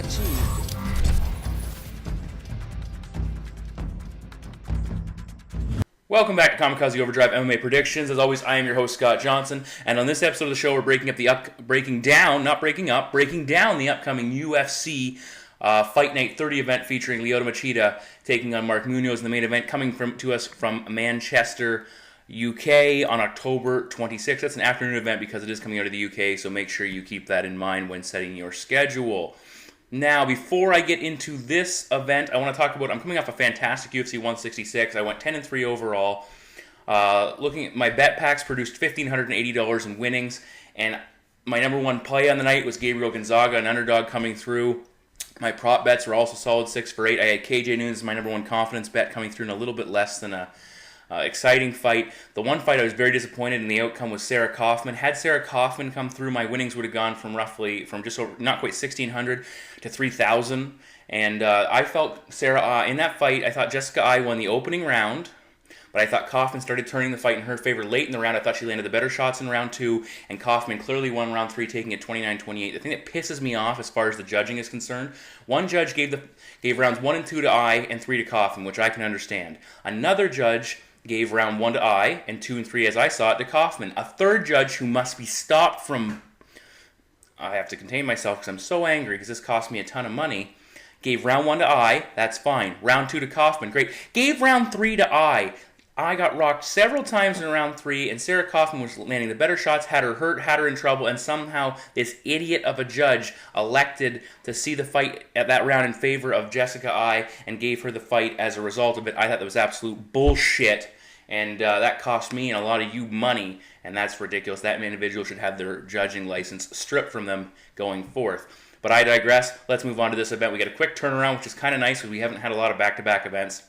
achieved. Welcome back to Kamikaze Overdrive MMA Predictions. As always, I am your host, Scott Johnson, and on this episode of the show, we're breaking down the upcoming UFC Fight Night 30 event featuring Lyoto Machida taking on Mark Munoz in the main event, coming to us from Manchester, UK on October 26th. That's an afternoon event because it is coming out of the UK, so make sure you keep that in mind when setting your schedule. Now, before I get into this event, I want to talk about, I'm coming off a fantastic UFC 166. I went 10-3 overall. Looking at my bet packs, produced $1,580 in winnings, and my number one play on the night was Gabriel Gonzaga, an underdog coming through. My prop bets were also solid 6 for 8. I had KJ Nunes as my number one confidence bet coming through in a little bit less than a exciting fight. The one fight I was very disappointed in the outcome was Sarah Kaufman. Had Sarah Kaufman come through, my winnings would have gone from just over, not quite 1,600 to 3,000. And I felt Sarah, in that fight, I thought Jessica Ai won the opening round, but I thought Kaufman started turning the fight in her favor late in the round. I thought she landed the better shots in round 2, and Kaufman clearly won round 3, taking it 29-28. The thing that pisses me off as far as the judging is concerned, one judge gave rounds 1 and 2 to Ai and 3 to Kaufman, which I can understand. Another judge gave round 1 to Ai and 2 and 3, as I saw it, to Kaufman. A third judge who must be stopped from... I have to contain myself because I'm so angry because this cost me a ton of money. Gave round 1 to Ai, that's fine. Round 2 to Kaufman, great. Gave round 3 to Ai. I got rocked several times in round 3, and Sarah Kaufman was landing the better shots, had her hurt, had her in trouble, and somehow this idiot of a judge elected to see the fight at that round in favor of Jessica Ai and gave her the fight as a result of it. I thought that was absolute bullshit, and that cost me and a lot of you money, and that's ridiculous. That individual should have their judging license stripped from them going forth. But I digress. Let's move on to this event. We get a quick turnaround, which is kind of nice because we haven't had a lot of back-to-back events.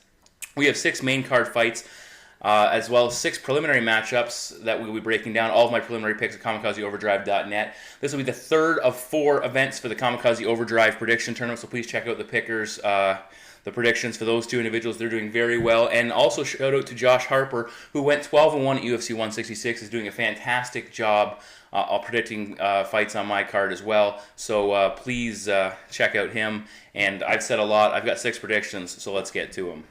We have 6 main card fights, as well as 6 preliminary matchups that we will be breaking down. All of my preliminary picks at kamikazeoverdrive.net. This will be the third of 4 events for the Kamikaze Overdrive prediction tournament, so please check out the pickers, the predictions for those 2 individuals. They're doing very well. And also shout out to Josh Harper, who went 12-1 at UFC 166, is doing a fantastic job predicting fights on my card as well. So please check out him. And I've said a lot. I've got 6 predictions, so let's get to them.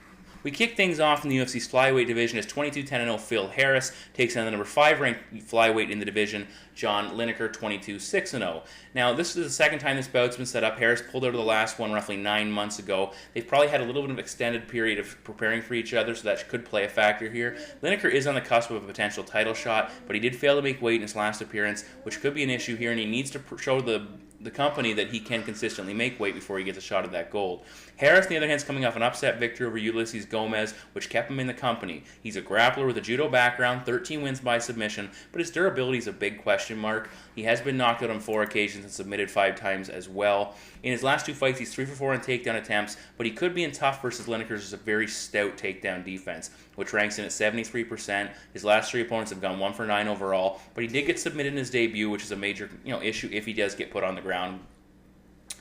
We kick things off in the UFC's flyweight division as 22-10-0 Phil Harris takes on the number 5 ranked flyweight in the division, John Lineker, 22-6-0. Now, this is the second time this bout's been set up. Harris pulled out of the last one roughly 9 months ago. They've probably had a little bit of extended period of preparing for each other, so that could play a factor here. Lineker is on the cusp of a potential title shot, but he did fail to make weight in his last appearance, which could be an issue here, and he needs to show the company that he can consistently make weight before he gets a shot at that gold. Harris, on the other hand, is coming off an upset victory over Ulysses Gomez, which kept him in the company. He's a grappler with a judo background, 13 wins by submission, but his durability is a big question mark. He has been knocked out on 4 occasions and submitted 5 times as well. In his last 2 fights, he's 3 for 4 in takedown attempts, but he could be in tough versus Lineker's a very stout takedown defense, which ranks in at 73%. His last 3 opponents have gone 1 for 9 overall, but he did get submitted in his debut, which is a major issue if he does get put on the ground,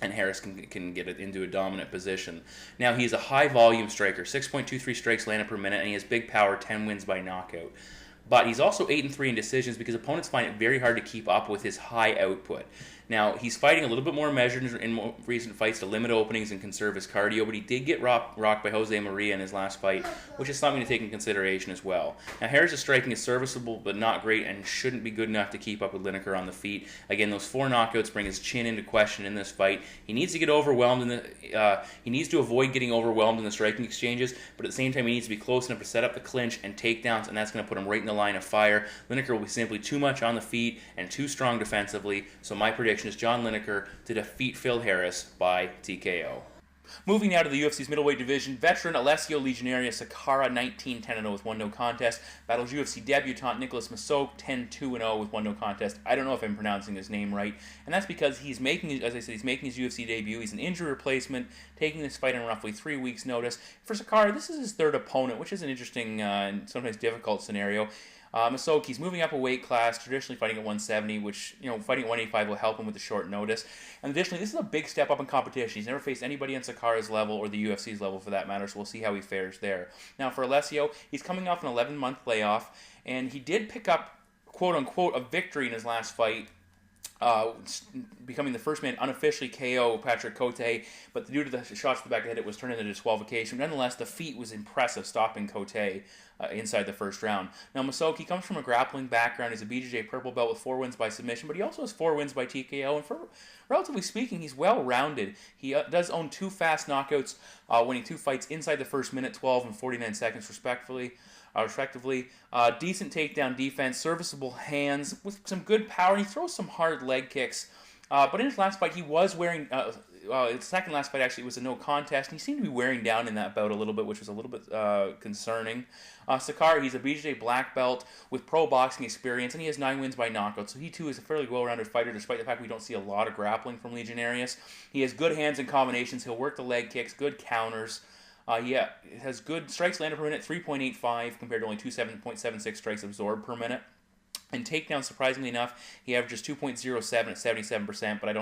and Harris can get it into a dominant position. Now, he's a high-volume striker, 6.23 strikes landed per minute, and he has big power, 10 wins by knockout. But he's also 8-3 in decisions because opponents find it very hard to keep up with his high output. Now, he's fighting a little bit more measured in more recent fights to limit openings and conserve his cardio, but he did get rocked by Jose Maria in his last fight, which is something to take in consideration as well. Now, Harris' striking is serviceable, but not great, and shouldn't be good enough to keep up with Lineker on the feet. Again, those 4 knockouts bring his chin into question in this fight. He needs to get overwhelmed he needs to avoid getting overwhelmed in the striking exchanges, but at the same time, he needs to be close enough to set up the clinch and takedowns, and that's going to put him right in the line of fire. Lineker will be simply too much on the feet and too strong defensively, so my prediction is John Lineker to defeat Phil Harris by TKO. Moving now to the UFC's middleweight division, veteran Alessio Legionaria Sakara 19-10-0 with 1 no contest, battles UFC debutant Nicholas Masok 10-2-0 with 1 no contest. I don't know if I'm pronouncing his name right, and that's because he's making his UFC debut. He's an injury replacement, taking this fight on roughly 3 weeks' notice. For Sakara, this is his 3rd opponent, which is an interesting and sometimes difficult scenario. Masok, he's moving up a weight class, traditionally fighting at 170, which, fighting at 185 will help him with the short notice. And additionally, this is a big step up in competition. He's never faced anybody on Sakara's level or the UFC's level for that matter, so we'll see how he fares there. Now, for Alessio, he's coming off an 11-month layoff, and he did pick up, quote-unquote, a victory in his last fight becoming the first man unofficially KO Patrick Cote, but due to the shots to the back of the head, it was turned into disqualification. Nonetheless, the feat was impressive, stopping Cote inside the first round. Now, Masok, he comes from a grappling background. He's a BJJ purple belt with 4 wins by submission, but he also has 4 wins by TKO, and for relatively speaking, he's well-rounded. He does own 2 fast knockouts, winning 2 fights inside the first minute, 12 and 49 seconds, respectively. Decent takedown defense, serviceable hands with some good power. He throws some hard leg kicks. But in his last fight, he was wearing... his second last fight, actually, was a no contest. And he seemed to be wearing down in that bout a little bit, which was a little bit concerning. Sakara, he's a BJJ black belt with pro boxing experience, and he has 9 wins by knockout. So he, too, is a fairly well-rounded fighter, despite the fact we don't see a lot of grappling from Legionarius. He has good hands and combinations. He'll work the leg kicks, good counters. It has good strikes landed per minute, 3.85 compared to only 7.76 strikes absorbed per minute. And takedowns, surprisingly enough, he averages 2.07 at 77%, but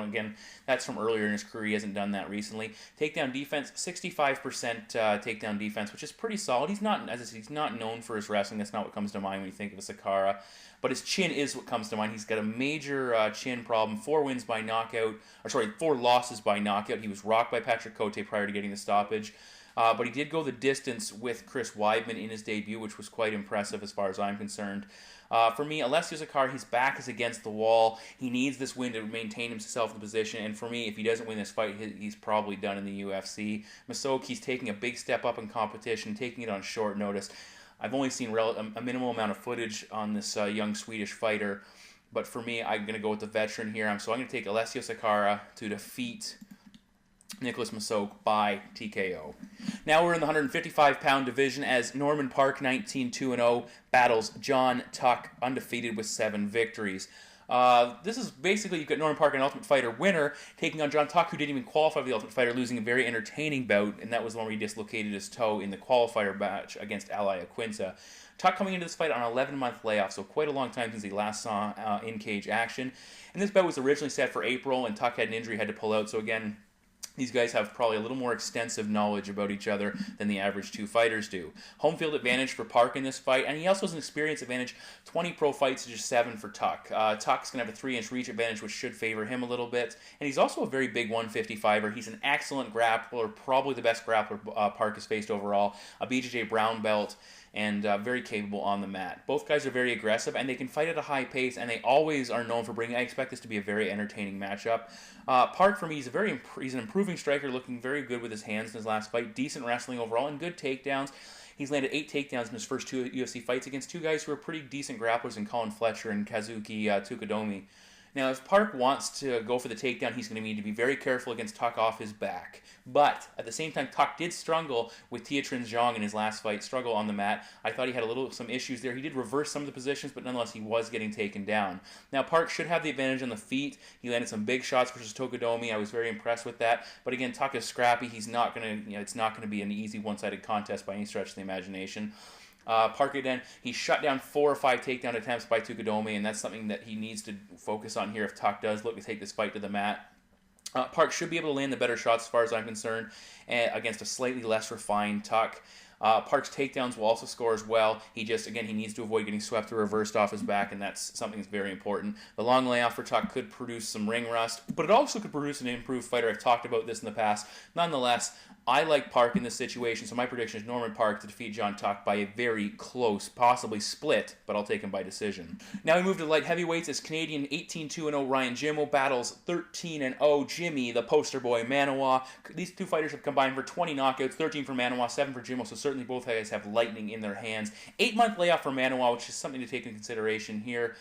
that's from earlier in his career. He hasn't done that recently. Takedown defense, 65% takedown defense, which is pretty solid. He's not known for his wrestling. That's not what comes to mind when you think of a Sakara. But his chin is what comes to mind. He's got a major chin problem. 4 losses by knockout. He was rocked by Patrick Cote prior to getting the stoppage. But he did go the distance with Chris Weidman in his debut, which was quite impressive as far as I'm concerned. For me, Alessio Sakara, his back is against the wall. He needs this win to maintain himself in the position. And for me, if he doesn't win this fight, he's probably done in the UFC. Masok, he's taking a big step up in competition, taking it on short notice. I've only seen a minimal amount of footage on this young Swedish fighter. But for me, I'm going to go with the veteran here. So I'm going to take Alessio Sakara to defeat Nicholas Masok by TKO. Now we're in the 155-pound division as Norman Parke, 19-2-0, battles John Tuck, undefeated with 7 victories. This is basically, you've got Norman Parke, an Ultimate Fighter winner, taking on John Tuck, who didn't even qualify for the Ultimate Fighter, losing a very entertaining bout, and that was the one where he dislocated his toe in the qualifier match against Iaquinta. Tuck coming into this fight on an 11-month layoff, so quite a long time since he last saw in-cage action. And this bout was originally set for April, and Tuck had an injury, had to pull out, so again, these guys have probably a little more extensive knowledge about each other than the average 2 fighters do. Home field advantage for Parke in this fight, and he also has an experience advantage, 20 pro fights to just 7 for Tuck. Tuck's going to have a 3-inch reach advantage, which should favor him a little bit, and he's also a very big 155er. He's an excellent grappler, probably the best grappler Parke has faced overall, a BJJ brown belt, and very capable on the mat. Both guys are very aggressive, and they can fight at a high pace, and they always are known for bringing... I expect this to be a very entertaining matchup. Parke, for me, he's an improving striker, looking very good with his hands in his last fight. Decent wrestling overall, and good takedowns. He's landed 8 takedowns in his first 2 UFC fights against 2 guys who are pretty decent grapplers in Colin Fletcher and Kazuki Tsukudomi. Now, if Parke wants to go for the takedown, he's going to need to be very careful against Tuck off his back. But, at the same time, Tuck did struggle with Tien Zhang in his last fight, struggle on the mat. I thought he had some issues there. He did reverse some of the positions, but nonetheless, he was getting taken down. Now, Parke should have the advantage on the feet. He landed some big shots versus Tokudomi. I was very impressed with that. But again, Tuck is scrappy. He's not going to, it's not going to be an easy one-sided contest by any stretch of the imagination. Parke then, he shut down 4 or 5 takedown attempts by Tsukudomi, and that's something that he needs to focus on here if Tuck does look to take this fight to the mat. Parke should be able to land the better shots as far as I'm concerned against a slightly less refined Tuck. Parke's takedowns will also score as well. He needs to avoid getting swept or reversed off his back, and that's something that's very important. The long layoff for Tuck could produce some ring rust, but it also could produce an improved fighter. I've talked about this in the past. Nonetheless, I like Parke in this situation, so my prediction is Norman Parke to defeat John Tuck by a very close, possibly split, but I'll take him by decision. Now we move to light heavyweights as Canadian 18-2-0 Ryan Jimmo battles 13-0 Jimy, the poster boy Manuwa. These 2 fighters have combined for 20 knockouts, 13 for Manuwa, 7 for Jimmo, so certainly both guys have lightning in their hands. 8-month layoff for Manuwa, which is something to take into consideration here.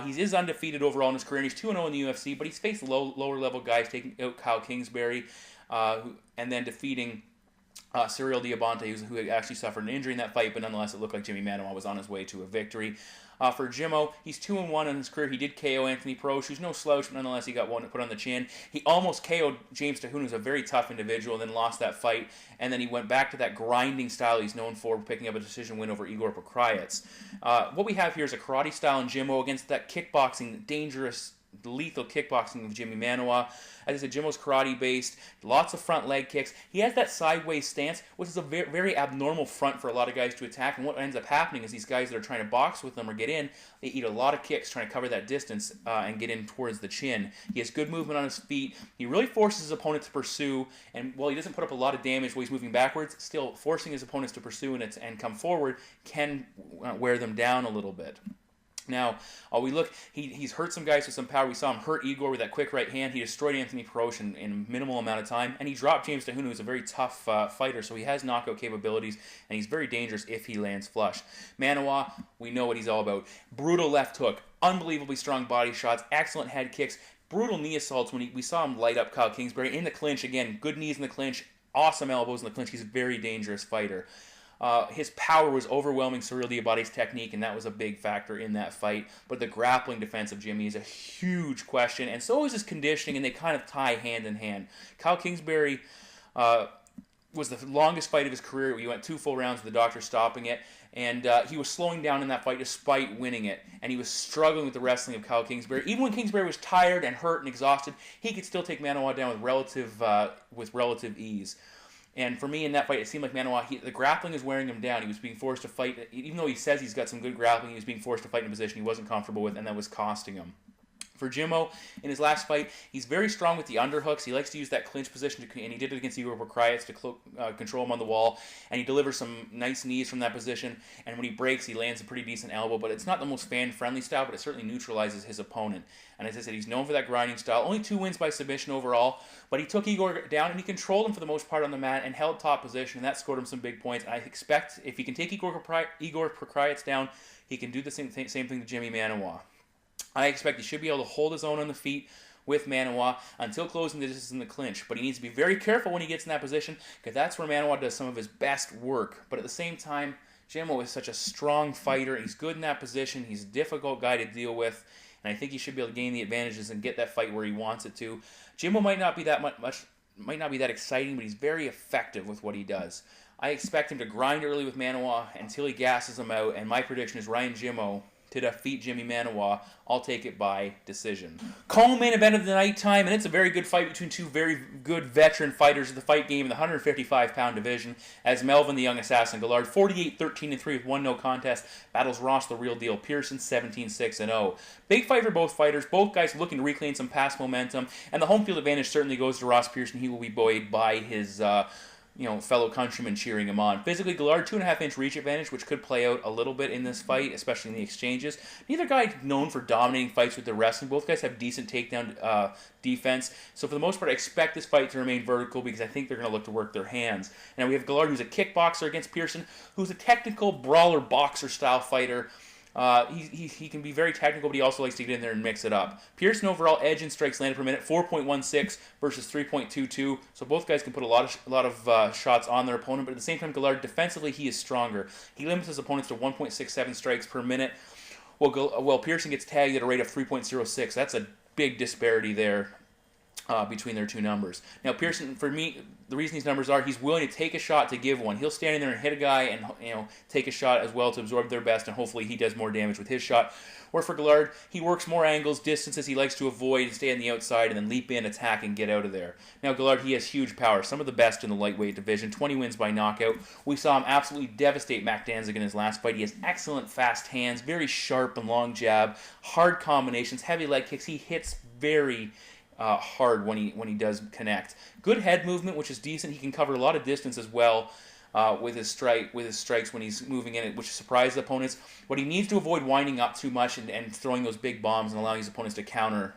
He is undefeated overall in his career, and he's 2-0 in the UFC, but he's faced lower-level guys, taking out Kyle Kingsbury, and then defeating Cyril Diabante, who had actually suffered an injury in that fight, but nonetheless it looked like Jimmy Manuwa was on his way to a victory. For Jimmo, he's 2-1 in his career. He did KO Anthony Proch, who's no slouch, but nonetheless he got one to put on the chin. He almost KO'd James Tahun, who's a very tough individual, and then lost that fight. And then he went back to that grinding style he's known for, picking up a decision win over Igor Pokrayets. What we have here is a karate style in Jimmo against that kickboxing, dangerous lethal kickboxing of Jimy Manuwa. As I said, Jimmo's karate-based, lots of front leg kicks. He has that sideways stance, which is a very, very abnormal front for a lot of guys to attack. And what ends up happening is these guys that are trying to box with him or get in, they eat a lot of kicks trying to cover that distance and get in towards the chin. He has good movement on his feet. He really forces his opponent to pursue. And while he doesn't put up a lot of damage while he's moving backwards, still forcing his opponents to pursue and come forward can wear them down a little bit. Now, we look, he's hurt some guys with some power. We saw him hurt Igor with that quick right hand. He destroyed Anthony Pearce in a minimal amount of time. And he dropped James Tahunu, who's a very tough fighter, so he has knockout capabilities, and he's very dangerous if he lands flush. Manuwa, we know what he's all about. Brutal left hook, unbelievably strong body shots, excellent head kicks, brutal knee assaults when we saw him light up Kyle Kingsbury in the clinch. Again, good knees in the clinch, awesome elbows in the clinch. He's a very dangerous fighter. His power was overwhelming Cyril Diabate's technique, and that was a big factor in that fight. But the grappling defense of Jimy is a huge question, and so is his conditioning, and they kind of tie hand in hand. Kyle Kingsbury was the longest fight of his career. He went 2 full rounds with the doctor stopping it, and he was slowing down in that fight despite winning it, and he was struggling with the wrestling of Kyle Kingsbury. Even when Kingsbury was tired and hurt and exhausted, he could still take Manuwa down with relative ease. And for me in that fight, it seemed like Manuwa, the grappling is wearing him down. He was being forced to fight, even though he says he's got some good grappling, he was being forced to fight in a position he wasn't comfortable with, and that was costing him. For Jimmo, in his last fight, he's very strong with the underhooks. He likes to use that clinch position, and he did it against Igor Prokhrayets to control him on the wall, and he delivers some nice knees from that position, and when he breaks, he lands a pretty decent elbow, but it's not the most fan-friendly style, but it certainly neutralizes his opponent. And as I said, he's known for that grinding style. Only 2 wins by submission overall, but he took Igor down, and he controlled him for the most part on the mat and held top position, and that scored him some big points. And I expect if he can take Igor Prokhrayets down, he can do the same thing to Jimy Manuwa. I expect he should be able to hold his own on the feet with Manuwa until closing the distance in the clinch. But he needs to be very careful when he gets in that position, because that's where Manuwa does some of his best work. But at the same time, Jimmo is such a strong fighter. He's good in that position. He's a difficult guy to deal with. And I think he should be able to gain the advantages and get that fight where he wants it to. Jimmo might not be that exciting, but he's very effective with what he does. I expect him to grind early with Manuwa until he gasses him out. And my prediction is Ryan Jimmo to defeat Jimy Manuwa. I'll take it by decision. Co-main event of the night time, and it's a very good fight between 2 very good veteran fighters of the fight game in the 155-pound division, as Melvin, the young assassin, Guillard, 48-13-3 with 1 no contest, battles Ross, the real deal, Pearson, 17-6-0. Big fight for both fighters, both guys looking to reclaim some past momentum, and the home field advantage certainly goes to Ross Pearson. He will be buoyed by his fellow countrymen cheering him on. Physically, Guillard, 2.5-inch reach advantage, which could play out a little bit in this fight, especially in the exchanges. Neither guy known for dominating fights with their wrestling. Both guys have decent takedown defense. So for the most part, I expect this fight to remain vertical because I think they're going to look to work their hands. Now we have Guillard, who's a kickboxer, against Pearson, who's a technical brawler boxer-style fighter. He can be very technical, but he also likes to get in there and mix it up. Pearson overall edge in strikes landed per minute, 4.16 versus 3.22. So both guys can put a lot of shots on their opponent, but at the same time, Guillard, defensively, he is stronger. He limits his opponents to 1.67 strikes per minute, while Pearson gets tagged at a rate of 3.06. That's a big disparity there between their 2 numbers. Now, Pearson, for me, the reason these numbers are, he's willing to take a shot to give one. He'll stand in there and hit a guy and take a shot as well to absorb their best, and hopefully he does more damage with his shot. Where for Guillard, he works more angles, distances he likes to avoid, and stay on the outside, and then leap in, attack, and get out of there. Now, Guillard, he has huge power, some of the best in the lightweight division, 20 wins by knockout. We saw him absolutely devastate Mac Danzig in his last fight. He has excellent fast hands, very sharp and long jab, hard combinations, heavy leg kicks. He hits very hard when he does connect. Good head movement, which is decent. He can cover a lot of distance as well with his strikes when he's moving in it, which surprises opponents. But he needs to avoid winding up too much and throwing those big bombs and allowing his opponents to counter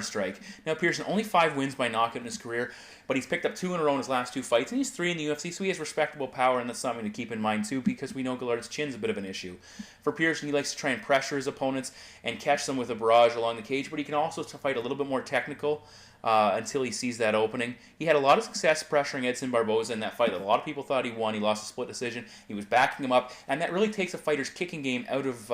strike. Now, Pearson, only 5 wins by knockout in his career, but he's picked up 2 in a row in his last 2 fights, and he's 3 in the UFC, so he has respectable power, and that's something to keep in mind too, because we know Guillard's chin's a bit of an issue. For Pearson, he likes to try and pressure his opponents and catch them with a barrage along the cage, but he can also fight a little bit more technical until he sees that opening. He had a lot of success pressuring Edson Barboza in that fight. A lot of people thought he won. He lost a split decision. He was backing him up, and that really takes a fighter's kicking game out of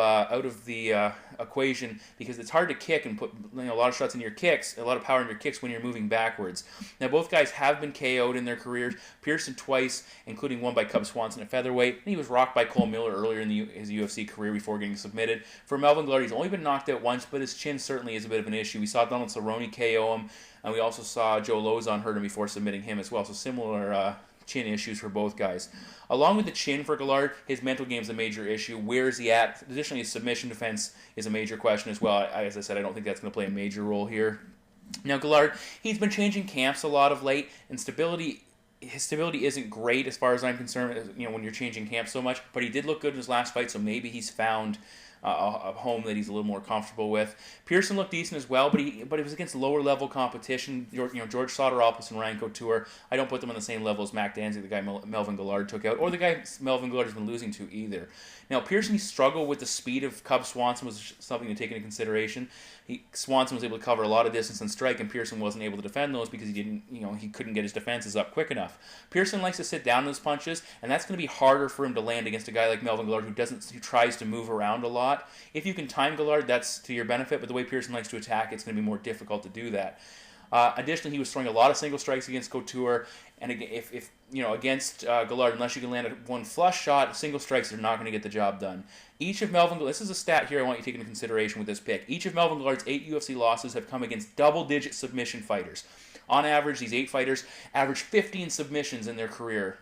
the equation, because it's hard to kick and put a lot of shots in your kicks, a lot of power in your kicks when you're moving backwards. Now, both guys have been KO'd in their careers. Pearson twice, including one by Cub Swanson at featherweight. And he was rocked by Cole Miller earlier in his UFC career before getting submitted. For Melvin Guillard, he's only been knocked out once, but his chin certainly is a bit of an issue. We saw Donald Cerrone KO him, and we also saw Joe Lozon hurt him before submitting him as well. So similar chin issues for both guys. Along with the chin for Guillard, his mental game is a major issue. Where is he at? Additionally, his submission defense is a major question as well. As I said, I don't think that's going to play a major role here. Now, Guillard, he's been changing camps a lot of late, and his stability isn't great as far as I'm concerned, when you're changing camps so much, but he did look good in his last fight, so maybe he's found a home that he's a little more comfortable with. Pearson looked decent as well, but it was against lower level competition. George Soteropoulos and Ryan Couture. I don't put them on the same level as Mac Danzig, the guy Melvin Guillard took out, or the guy Melvin Guillard has been losing to either. Now, Pearson struggled with the speed of Cub Swanson, was something to take into consideration. Swanson was able to cover a lot of distance and strike, and Pearson wasn't able to defend those because he couldn't get his defenses up quick enough. Pearson likes to sit down those punches, and that's going to be harder for him to land against a guy like Melvin Guillard who tries to move around a lot. If you can time Guillard, that's to your benefit, but the way Pearson likes to attack, it's going to be more difficult to do that. Additionally, he was throwing a lot of single strikes against Couture, and if against Guillard, unless you can land one flush shot, single strikes are not going to get the job done. This is a stat here I want you to take into consideration with this pick. Each of Melvin Guillard's 8 UFC losses have come against double-digit submission fighters. On average, these 8 fighters average 15 submissions in their career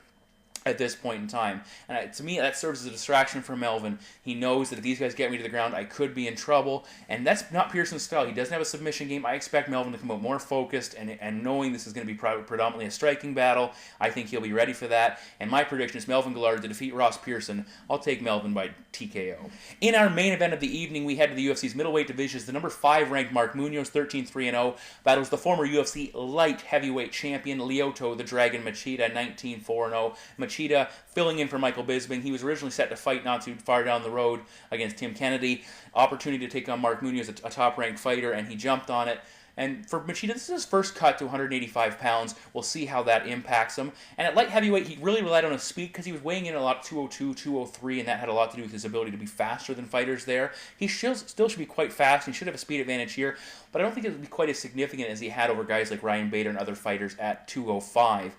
at this point in time. And to me, that serves as a distraction for Melvin. He knows that if these guys get me to the ground, I could be in trouble. And that's not Pearson's style. He doesn't have a submission game. I expect Melvin to come out more focused and knowing this is going to be predominantly a striking battle. I think he'll be ready for that. And my prediction is Melvin Guillard to defeat Ross Pearson. I'll take Melvin by TKO. In our main event of the evening, we head to the UFC's middleweight divisions. The number 5 ranked Mark Munoz, 13-3-0, battles the former UFC light heavyweight champion Lyoto the Dragon Machida, 19-4-0. Machida filling in for Michael Bisping. He was originally set to fight not too far down the road against Tim Kennedy. Opportunity to take on Mark Munoz, a top-ranked fighter, and he jumped on it. And for Machida, this is his first cut to 185 pounds. We'll see how that impacts him. And at light heavyweight, he really relied on his speed because he was weighing in a lot, 202, 203, and that had a lot to do with his ability to be faster than fighters there. He still should be quite fast. He should have a speed advantage here, but I don't think it would be quite as significant as he had over guys like Ryan Bader and other fighters at 205.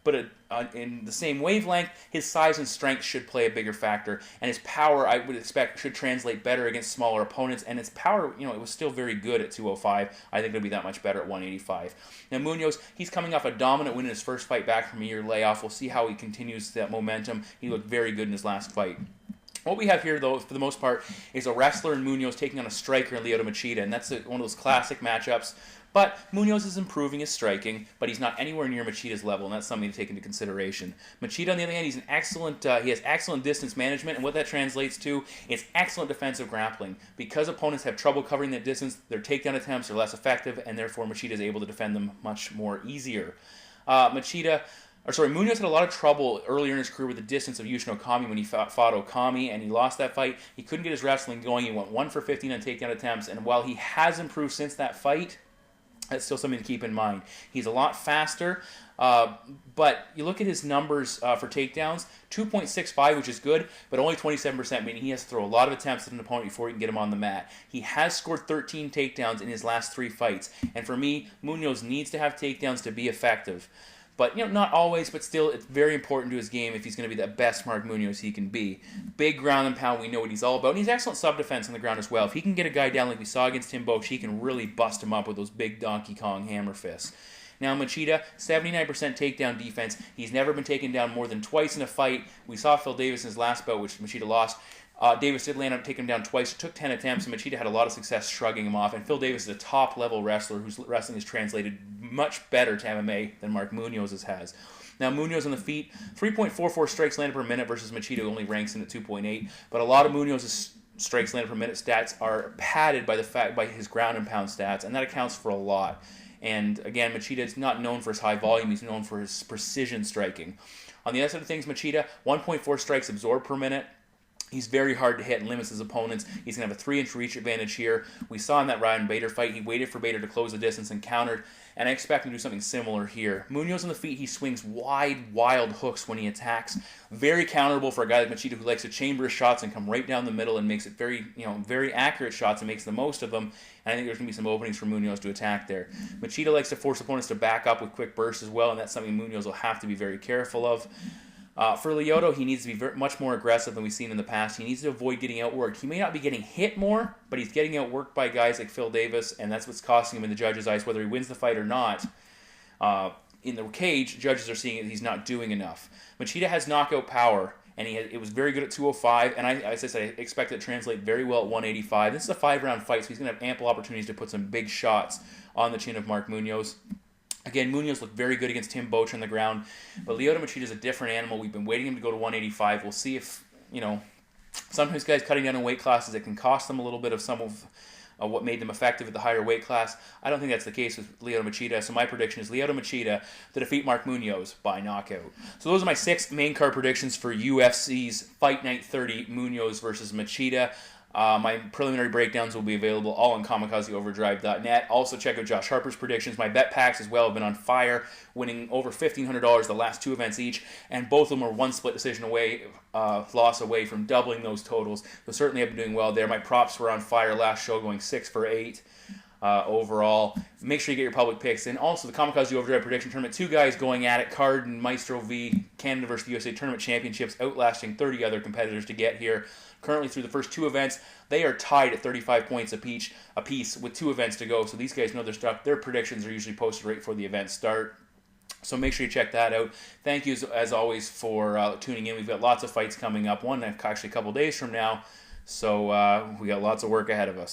But in the same wavelength, his size and strength should play a bigger factor, and his power, I would expect, should translate better against smaller opponents, and his power, it was still very good at 205. I think it'll be that much better at 185. Now, Munoz, he's coming off a dominant win in his first fight back from a year layoff. We'll see how he continues that momentum. He looked very good in his last fight. What we have here, though, for the most part, is a wrestler in Munoz taking on a striker in Lyoto Machida, and that's one of those classic matchups. But Munoz is improving his striking, but he's not anywhere near Machida's level, and that's something to take into consideration. Machida, on the other hand, he has excellent distance management, and what that translates to is excellent defensive grappling. Because opponents have trouble covering that distance, their takedown attempts are less effective, and therefore Machida is able to defend them much more easier. Munoz had a lot of trouble earlier in his career with the distance of Yushin Okami when he fought Okami, and he lost that fight. He couldn't get his wrestling going. He went 1 for 15 on takedown attempts, and while he has improved since that fight, that's still something to keep in mind. He's a lot faster, but you look at his numbers for takedowns, 2.65, which is good, but only 27%, meaning he has to throw a lot of attempts at an opponent before he can get him on the mat. He has scored 13 takedowns in his last 3 fights, and for me, Munoz needs to have takedowns to be effective. But, not always, but still, it's very important to his game if he's going to be the best Mark Munoz he can be. Big ground and pound, we know what he's all about. And he's excellent sub-defense on the ground as well. If he can get a guy down like we saw against Tim Boach, he can really bust him up with those big Donkey Kong hammer fists. Now, Machida, 79% takedown defense. He's never been taken down more than twice in a fight. We saw Phil Davis in his last bout, which Machida lost. Davis did land up taking him down twice. It took 10 attempts, and Machida had a lot of success shrugging him off. And Phil Davis is a top-level wrestler whose wrestling is translated much better to MMA than Mark Munoz's has. Now, Munoz on the feet, 3.44 strikes landed per minute versus Machida, who only ranks in at 2.8. But a lot of Munoz's strikes landed per minute stats are padded by his ground and pound stats, and that accounts for a lot. And again, Machida is not known for his high volume; he's known for his precision striking. On the other side of things, Machida, 1.4 strikes absorbed per minute. He's very hard to hit and limits his opponents. He's going to have a 3-inch reach advantage here. We saw in that Ryan Bader fight, he waited for Bader to close the distance and countered, and I expect him to do something similar here. Munoz on the feet, he swings wide, wild hooks when he attacks. Very counterable for a guy like Machida who likes to chamber his shots and come right down the middle and makes it very accurate shots and makes the most of them. And I think there's going to be some openings for Munoz to attack there. Machida likes to force opponents to back up with quick bursts as well, and that's something Munoz will have to be very careful of. For Lyoto, he needs to be much more aggressive than we've seen in the past. He needs to avoid getting outworked. He may not be getting hit more, but he's getting outworked by guys like Phil Davis, and that's what's costing him in the judges' eyes, whether he wins the fight or not. In the cage, judges are seeing that he's not doing enough. Machida has knockout power, and it was very good at 205, and as I said, I expect it to translate very well at 185. This is a 5-round fight, so he's going to have ample opportunities to put some big shots on the chin of Mark Munoz. Again, Munoz looked very good against Tim Boetsch on the ground, but Lyoto Machida is a different animal. We've been waiting him to go to 185. We'll see if, sometimes guys cutting down in weight classes, it can cost them a little bit of some of what made them effective at the higher weight class. I don't think that's the case with Lyoto Machida, so my prediction is Lyoto Machida to defeat Mark Munoz by knockout. So those are my 6 main card predictions for UFC's Fight Night 30, Munoz versus Machida. My preliminary breakdowns will be available all on KamikazeOverdrive.net. Also, check out Josh Harper's predictions. My bet packs as well have been on fire, winning over $1,500 the last 2 events each, and both of them are one split decision loss away from doubling those totals. So certainly I've been doing well there. My props were on fire last show, going 6 for 8 overall. Make sure you get your public picks. And also the Kamikaze Overdrive Prediction Tournament, 2 guys going at it, Card and Maestro V, Canada versus the USA Tournament Championships, outlasting 30 other competitors to get here. Currently, through the first 2 events, they are tied at 35 points apiece with 2 events to go. So these guys know their stuff. Their predictions are usually posted right before the events start. So make sure you check that out. Thank you, as always, for tuning in. We've got lots of fights coming up. One actually a couple days from now. So we got lots of work ahead of us.